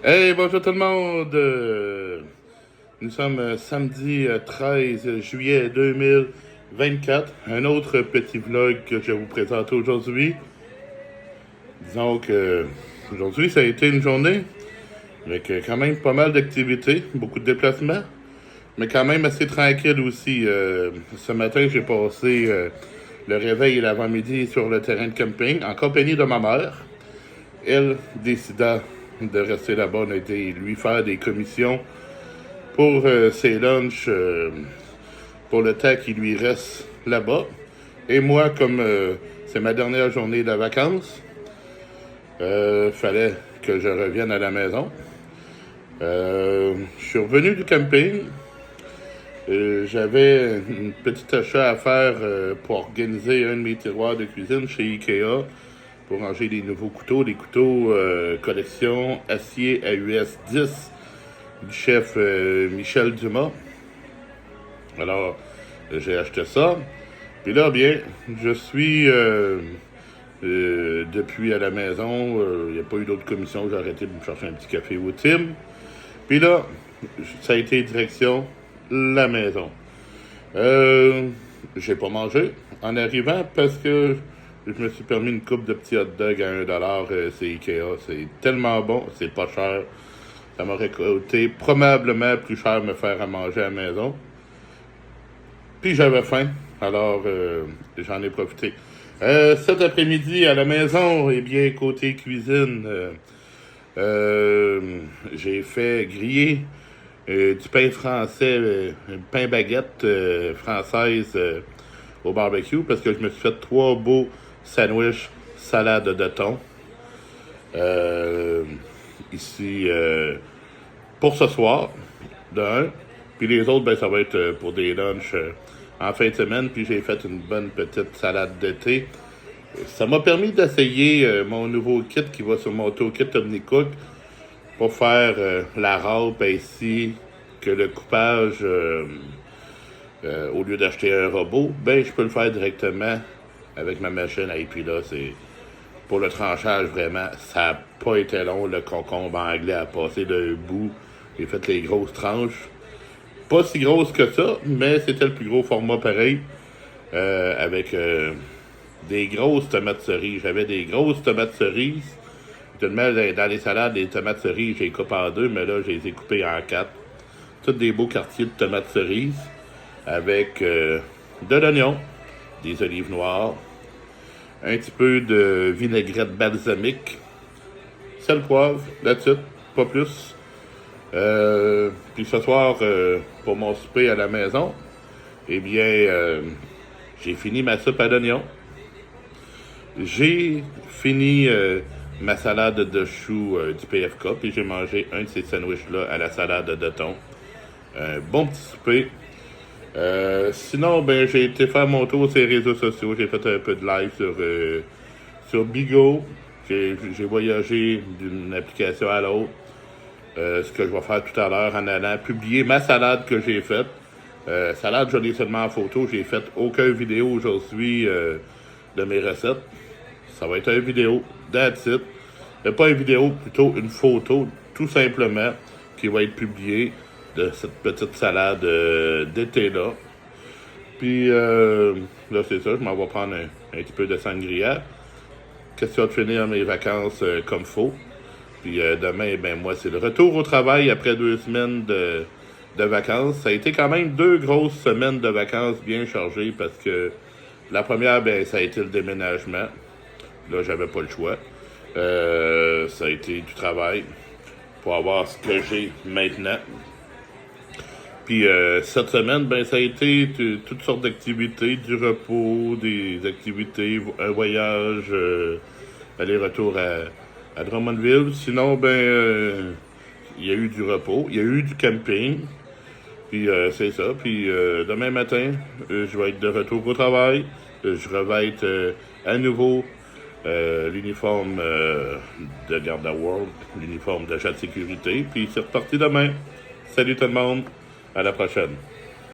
Hey, bonjour tout le monde! Nous sommes samedi 13 juillet 2024. Un autre petit vlog que je vais vous présenter aujourd'hui. Disons que aujourd'hui, ça a été une journée avec quand même pas mal d'activités, beaucoup de déplacements, mais quand même assez tranquille aussi. Ce matin, j'ai passé le réveil et l'avant-midi sur le terrain de camping en compagnie de ma mère. Elle décida de rester là-bas. On a été lui faire des commissions pour ses lunchs pour le temps qui lui reste là-bas. Et moi, comme c'est ma dernière journée de vacances, fallait que je revienne à la maison. Je suis revenu du camping. J'avais une petite achat à faire pour organiser un de mes tiroirs de cuisine chez Ikea pour ranger des nouveaux couteaux, des couteaux collection acier AUS 10 du chef Michel Dumas. Alors, j'ai acheté ça. Puis là, bien, je suis depuis à la maison. Il n'y a pas eu d'autres commissions. J'ai arrêté de me chercher un petit café au Tim. Puis là, ça a été direction la maison. J'ai pas mangé en arrivant parce que je me suis permis une coupe de petits hot dogs à 1$. C'est Ikea. C'est tellement bon. C'est pas cher. Ça m'aurait coûté probablement plus cher me faire à manger à la maison. Puis j'avais faim. Alors, j'en ai profité. Cet après-midi, à la maison, eh bien, côté cuisine, j'ai fait griller du pain français, un pain baguette française au barbecue parce que je me suis fait 3 beaux sandwichs salade de thon. Ici, pour ce soir, d'un. Puis les autres, ben, ça va être pour des lunchs en fin de semaine. Puis j'ai fait une bonne petite salade d'été. Ça m'a permis d'essayer mon nouveau kit qui va sur mon toolkit OmniCook pour faire la râpe ainsi que le coupage au lieu d'acheter un robot. Ben, je peux le faire directement avec ma machine à épiler. C'est pour le tranchage, vraiment, ça n'a pas été long. Le concombre anglais a passé d'un bout. J'ai fait les grosses tranches. Pas si grosses que ça, mais c'était le plus gros format pareil. Avec des grosses tomates cerises. J'avais des grosses tomates cerises. Tellement dans les salades, les tomates cerises, j'ai coupé en 2, mais là, je les ai coupées en 4. Tous des beaux quartiers de tomates cerises. Avec de l'oignon, des olives noires, un petit peu de vinaigrette balsamique, sel, poivre, là-dessus, pas plus. Puis ce soir, pour mon souper à la maison, eh bien, j'ai fini ma soupe à l'oignon. J'ai fini ma salade de choux du PFK, puis j'ai mangé un de ces sandwichs-là à la salade de thon. Un bon petit souper. Sinon, ben, j'ai été faire mon tour sur les réseaux sociaux. J'ai fait un peu de live sur Bigo. J'ai voyagé d'une application à l'autre. Ce que je vais faire tout à l'heure en allant publier ma salade que j'ai faite. Salade, je l'ai seulement en photo. J'ai fait aucune vidéo aujourd'hui de mes recettes. Ça va être une vidéo, that's it. Pas une vidéo, plutôt une photo, tout simplement, qui va être publiée de cette petite salade d'été-là. Puis là, c'est ça, je m'en vais prendre un petit peu de sangria. Question de finir mes vacances comme faut. Puis demain, ben moi, c'est le retour au travail après 2 semaines de vacances. Ça a été quand même 2 grosses semaines de vacances bien chargées parce que la première, ben, ça a été le déménagement. Là, j'avais pas le choix. Ça a été du travail pour avoir ce que j'ai maintenant. Puis cette semaine, ben ça a été toutes sortes d'activités, du repos, des activités, un voyage, aller-retour à Drummondville. Sinon, ben il y a eu du repos, il y a eu du camping. Puis c'est ça. Puis demain matin, je vais être de retour au travail. Je revête à nouveau l'uniforme de Garda World, l'uniforme d'agent de sécurité. Puis c'est reparti demain. Salut tout le monde. À la prochaine.